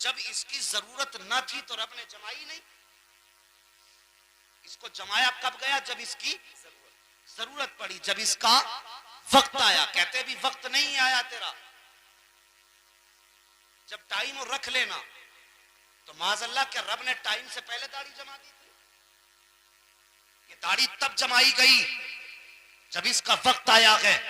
जब इसकी जरूरत न थी तो रब ने जमाई नहीं। इसको जमाया कब गया? जब इसकी जरूरत पड़ी, जब इसका वक्त आया। कहते भी वक्त नहीं आया तेरा, जब टाइम और रख लेना। तो माज़अल्लाह क्या रब ने टाइम से पहले दाढ़ी जमा दी थी? ये दाढ़ी तब जमाई गई जब इसका वक्त आया है।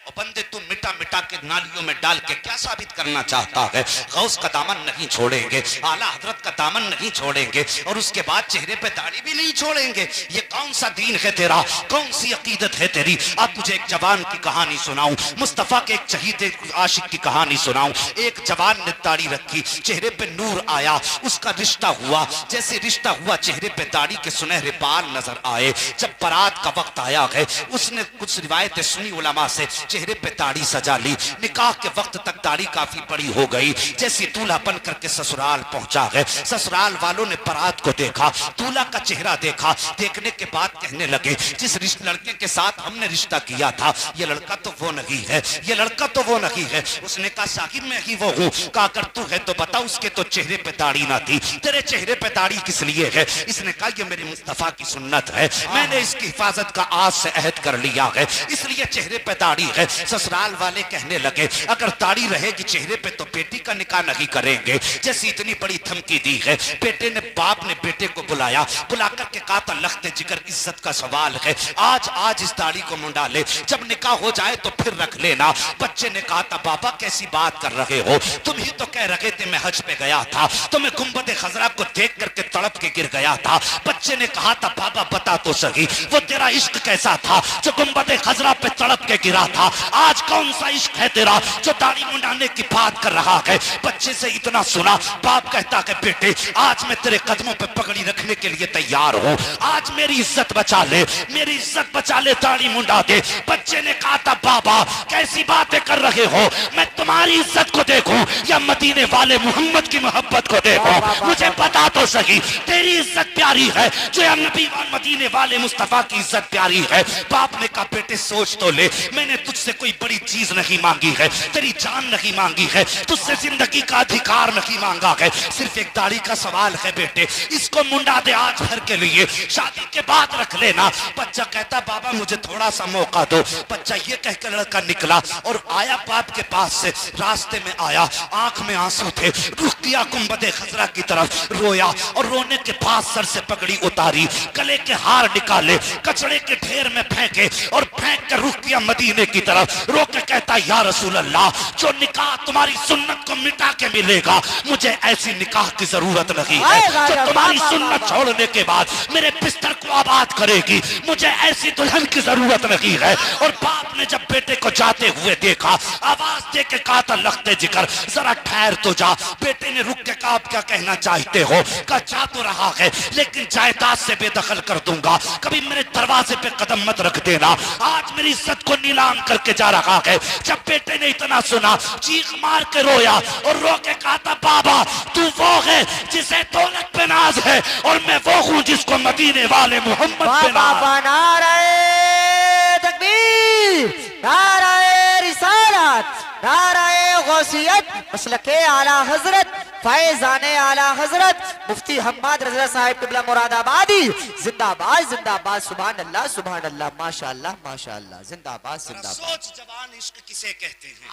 और बंदे तू मिटा मिटा के नालियों में डाल के क्या साबित करना चाहता है? गौस का दामन नहीं छोड़ेंगे, आला हजरत का दामन नहीं छोड़ेंगे, और उसके बाद चेहरे पे दाढ़ी भी नहीं छोड़ेंगे। ये कौन सा दीन है तेरा? कौन सी अकीदत है तेरी? अब तुझे एक जवान की कहानी सुनाऊं, मुस्तफा के एक शहीद आशिक की कहानी सुनाऊं। एक जवान ने दाढ़ी रखी, चेहरे पे नूर आया, उसका रिश्ता हुआ। जैसे रिश्ता हुआ चेहरे पे दाढ़ी के सुनहरे बाल नजर आए। जब बारात का वक्त आया है, उसने कुछ रिवायतें सुनी उलमा से, चेहरे पे दाढ़ी सजा ली। निकाह के वक्त तक दाढ़ी काफी बड़ी हो गई। जैसे दूल्हा बन करके ससुराल पहुंचा है, ससुराल वालों ने बारात को देखा, दूल्हा का चेहरा देखा। देखने के बाद कहने लगे, जिस लड़के के साथ हमने रिश्ता किया था, ये लड़का तो वो नहीं है, ये लड़का तो वो नहीं है। उसने कहा साहिब मैं ही वो हूँ। कहा अगर तू है तो बता, उसके तो चेहरे पे दाढ़ी ना थी, तेरे चेहरे पे दाढ़ी किस लिए है? इसने कहा ये मेरी मुस्तफा की सुन्नत है, मैंने इसकी हिफाजत का आज से अहद कर लिया है, इसलिए चेहरे पे दाढ़ी है। ससुराल वाले कहने लगे अगर दाढ़ी रहेगी चेहरे पे तो बेटी का निकाह नहीं करेंगे। जैसी इतनी बड़ी धमकी दी है, बेटे ने बाप ने बेटे को बुलाया, बुलाकर के कहा था लख्ते जिगर इज्जत का सवाल है, आज इस दाढ़ी को मुंडा ले, जब निकाह हो जाए तो फिर रख लेना। बच्चे ने कहा था बाबा कैसी बात कर रहे हो, तुम ही तो कह रहे थे मैं हज पे गया था, तो मैं गुंबद खजरा को देख करके तड़प के गिर गया था। बच्चे ने कहा था बाबा बता तो सही, वो तेरा इश्क कैसा था जो गुंबद खजरा पे तड़प के गिरा था? आज कौन सा इश्क है तेरा जो दाढ़ी मुंडाने की बात कर रहा है? बच्चे से इतना सुना, बाप कहता है बेटे आज मैं तेरे कदमों पे पगड़ी रखने के लिए तैयार हूँ, आज मेरी इज्जत बचा ले, मेरी इज्जत बचा ले, दाढ़ी मुंडा दे। बच्चे ने कहा था बाबा कैसी बातें कर रहे हो, मैं तुम्हारी इज्जत को देखूं या मदीने वाले मोहम्मद की मोहब्बत को देखूं? मुझे बता तो सही, तेरी इज्जत प्यारी है जो या नबी मदीने वाले मुस्तफा की इज्जत प्यारी है? बाप ने कहा बेटे सोच तो ले, मैंने तुझसे कोई बड़ी चीज नहीं मांगी है, तेरी जान नहीं मांगी है, तुझसे जिंदगी का अधिकार नहीं मांगा है, सिर्फ एक दाढ़ी का सवाल है बेटे, इसको मुंडा दे आज भर के लिए, शादी के बाद रख लेना। बच्चा कहता बाबा मुझे थोड़ा सा मौका दो। बच्चा ये कहकर लड़का निकला और आया बाप के पास से, रास्ते में आया, आंख में आंसू थे, रुख किया गुंबद खजरा की तरफ, रोया और रोने के बाद सर से पगड़ी उतारी, गले के हार निकाले, कचड़े के ढेर में फेंके और फेंक कर रुख किया मदीने की तरफ। रो के कहता या रसूल अल्लाह, जो निकाह तुम्हारी सुन्नत को मिटा के मिलेगा, मुझे ऐसी निकाह की जरूरत नहीं है जो तुम्हारी सुन्नत छोड़ने के बाद मेरे बिस्तर को आबाद करेगी, मुझे ऐसी दुल्हन की जरूरत नहीं है। और बाप ने जब बेटे को जाते हुए देखा, आवाज दे के कहा था लख्ते जिगर जरा ठहर तो जा। बेटे ने रुक के कहा आप क्या कहना चाहते हो? कहा जा तो रहा है लेकिन जायदाद से बेदखल कर दूंगा, कभी मेरे दरवाजे पे कदम मत रख देना, आज मेरी इज्जत को नीलाम करके जा रहा है। जब बेटे ने इतना सुना चीख मार के रोया और रो के कहा था बाबा तू वो है जिसे दौलत पे नाज है और मैं वो हूँ जिसको मदीने वाले मोहम्मद पे नाज। नारे तकबीर, नारे रिसालत, नारे गौसियत, मसलके आला हजरत, फैजाने आला हजरत मुफ्ती हम्माद रज़ा साहिब क़िबला मुरादाबादी जिंदाबाद जिंदाबाद, सुभान अल्लाह सुभान अल्लाह, माशाअल्लाह माशाअल्लाह, जिंदाबाद जिंदाबाद। सोच जवान इश्क किसे कहते हैं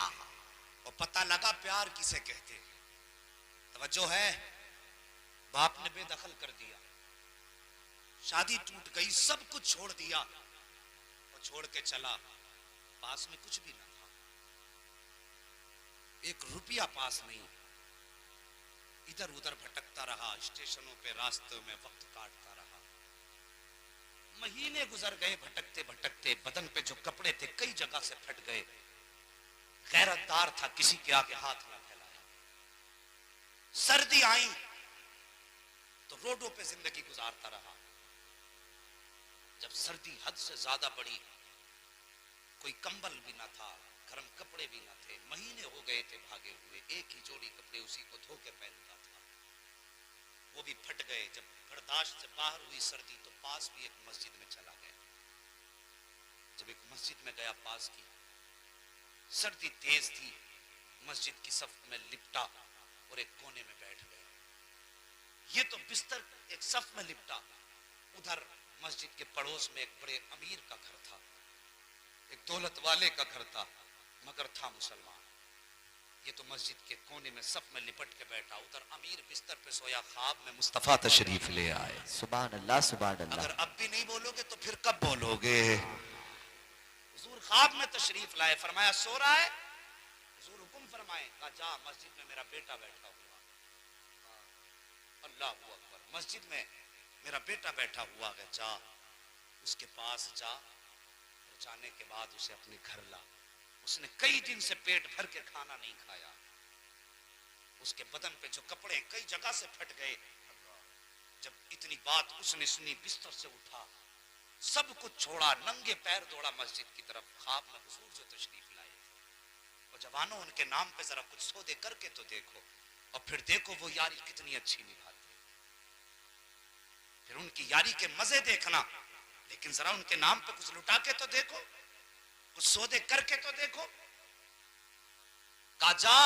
और पता लगा प्यार किसे कहते हैं। तवज्जो है, बाप ने बेदखल कर दिया, शादी टूट गई, सब कुछ छोड़ दिया और छोड़ के चला, पास में कुछ भी ना था, एक रुपया पास नहीं, इधर उधर भटकता रहा, स्टेशनों पे रास्तों में वक्त काटता रहा। महीने गुजर गए भटकते भटकते, बदन पे जो कपड़े थे कई जगह से फट गए, गैरतदार था, किसी के आगे हाथ ना फैलाया। सर्दी आई तो रोडों पे जिंदगी गुजारता रहा। जब सर्दी हद से ज्यादा बढ़ी, कोई कंबल भी ना था, गर्म कपड़े भी ना थे, महीने हो गए थे भागे हुए, एक ही जोड़ी कपड़े उसी को धो के पहनता था, वो भी फट गए। जब बर्दाश्त से बाहर हुई सर्दी तो पास भी एक मस्जिद में चला गया। जब एक मस्जिद में गया, पास की सर्दी तेज थी, मस्जिद की सफ में लिपटा और एक कोने में बैठ गया। ये तो बिस्तर एक सफ में लिपटा, उधर मस्जिद के पड़ोस में एक बड़े अमीर का घर था, एक दौलत वाले का घर था, मगर था मुसलमान। ये तो मस्जिद के कोने में सफ में लिपट के बैठा, उधर अमीर बिस्तर पे सोया, ख्वाब में मुस्तफा तशरीफ ले आए। सुभान अल्लाह, सुभान अल्लाह। अगर अब भी नहीं बोलोगे तो फिर कब बोलोगे? हुजूर ख्वाब में तशरीफ लाए, फरमाया सो रहा है, हुजूर हुक्म फरमाए, कहा जा मस्जिद में मेरा बेटा बैठा हुआ। अल्लाह अकबर, मस्जिद में मेरा बेटा बैठा हुआ है, जा उसके पास जा, और जाने के बाद उसे अपने घर ला। उसने कई दिन से पेट भर के खाना नहीं खाया, उसके बदन पे जो कपड़े कई जगह से फट गए। जब इतनी बात उसने सुनी, बिस्तर से उठा, सब कुछ छोड़ा, नंगे पैर दौड़ा मस्जिद की तरफ। ख्वाब में हुजूर जो तशरीफ लाए, और जवानों उनके नाम पे जरा कुछ सौदे करके तो देखो, और फिर देखो वो यारी कितनी अच्छी निभाते, फिर उनकी यारी के मजे देखना, लेकिन जरा उनके नाम पे कुछ लुटा के तो देखो, कुछ सौदे करके तो देखो। काजा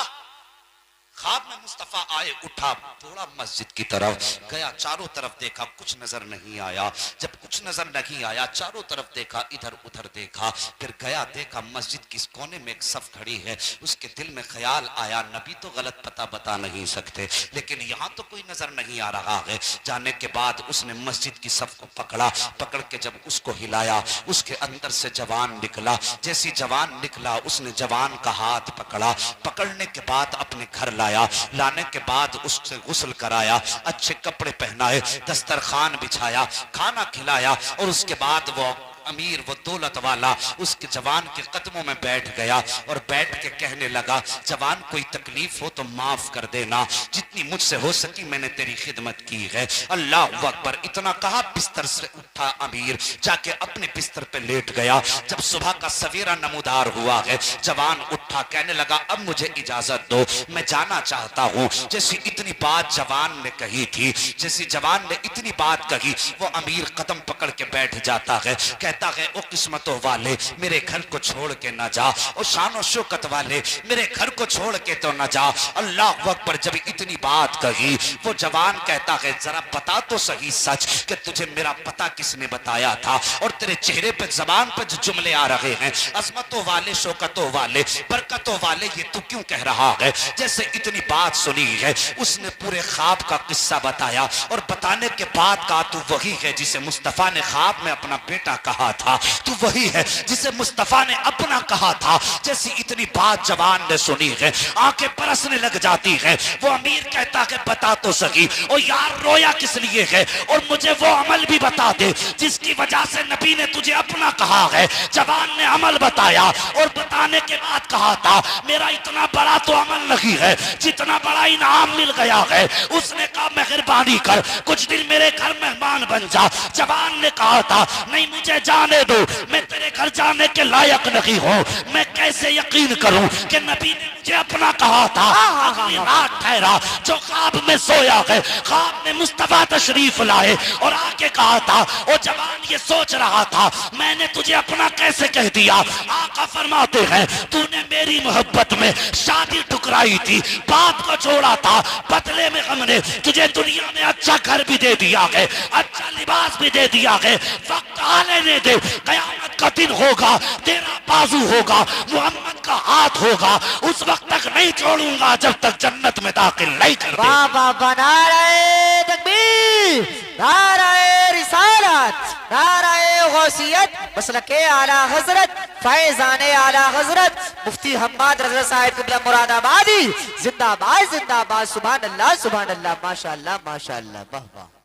ख्वाब में मुस्तफा आए, उठा, दौड़ा मस्जिद की तरफ गया, चारों तरफ देखा, कुछ नजर नहीं आया। जब कुछ नजर नहीं आया, चारों तरफ देखा, इधर उधर देखा, फिर गया, देखा मस्जिद किस कोने में एक सफ खड़ी है। उसके दिल में ख्याल आया, नबी तो गलत पता बता नहीं सकते, लेकिन यहाँ तो कोई नजर नहीं आ रहा है। जाने के बाद उसने मस्जिद की सफ को पकड़ा, पकड़ के जब उसको हिलाया, उसके अंदर से जवान निकला। जैसी जवान निकला, उसने जवान का हाथ पकड़ा, पकड़ने के बाद अपने घर लाने के बाद उससे गुस्ल कराया, अच्छे कपड़े पहनाए, दस्तरखान बिछाया, खाना खिलाया, और उसके बाद वो अमीर, वो दौलत वाला उसके जवान के कदमों में बैठ गया और बैठ के कहने लगा, जवान कोई तकलीफ हो तो माफ कर देना, जितनी मुझसे हो सकी मैंने तेरी खिदमत की है। अल्लाह अकबर। इतना कहा, बिस्तर से उठा अमीर, जाके अपने बिस्तर पे लेट गया। जब सुबह का सवेरा नमूदार हुआ है, जवान उठा, कहने लगा, अब मुझे इजाजत दो, मैं जाना चाहता हूँ। जैसी इतनी बात जवान ने कही थी, जैसी जवान ने इतनी बात कही, वो अमीर कदम पकड़ के बैठ जाता है, कहता है, ओ किस्मतों वाले मेरे घर को छोड़ के न जा, ओ शान और शौकत वाले मेरे घर को छोड़ के तो न जा। अल्लाह अकबर। जब इतनी बात कही, वो जवान कहता है, जरा बता तो सही सच कि तुझे मेरा पता किसने बताया था, और तेरे चेहरे पे जबान पे जो जुमले आ रहे हैं, अजमतों वाले, शौकतों वाले, बरकतों वाले, ये तू क्यों कह रहा है? जैसे इतनी बात सुनी है, उसने पूरे ख्वाब का किस्सा बताया, और बताने के बाद कहा, तू वही है जिसे मुस्तफा ने ख्वाब में अपना बेटा कहा था, तू वही है जिसे मुस्तफा ने अपना कहा था। जैसी इतनी बात जवान ने सुनी है, आंखें बरसने लग जाती है। वो अमीर कहता है, बता तो सही, और यार रोया किस लिए है, और मुझे वो अमल भी बता दे जिसकी वजह से नबी ने तुझे अपना कहा है। जवान ने अमल बताया, और बताने के बाद कहा था, मेरा इतना बड़ा तो अमल नहीं है जितना बड़ा इनाम मिल गया है। उसने कहा, मेहरबानी कर, कुछ दिन मेरे घर मेहमान बन जा। जवान ने कहा था, नहीं मुझे जाने दो, मैं तेरे घर जाने के लायक नहीं हूँ। मैं कैसे यकीन करूं कि नबी ने मुझे अपना कहा था। अगली रात ठहरा, जो ख्वाब में सोया है, ख्वाब में मुस्तफा तशरीफ लाए, और आके कहा था, ओ जवान ये सोच रहा था, मैंने तुझे अपना कैसे कह दिया। आका फरमाते हैं, तूने मेरी मोहब्बत में शादी ठुकराई थी, बाप को छोड़ा था, बदले में हमने तुझे दुनिया में अच्छा घर भी दे दिया है, अच्छा लिबास भी दे दिया है। वक्त आने दे, कयामत का दिन होगा, तेरा बाजू होगा, मोहम्मद का हाथ होगा, उस वक्त तक नहीं छोड़ूंगा जब तक जन्नत में दाखिल नहीं कर दे। बाबा बना रहे तकबीर, नाराए रिसालत, नाराए गौसियत, मसलके आला हजरत, फैजाने आला हजरत मुफ्ती हम्माद रज़ा साहिब क़िबला मुरादाबादी, जिंदाबाद जिंदाबाद। सुभान अल्लाह, सुभान अल्लाह, माशाअल्लाह, माशाअल्लाह, वाह वाह।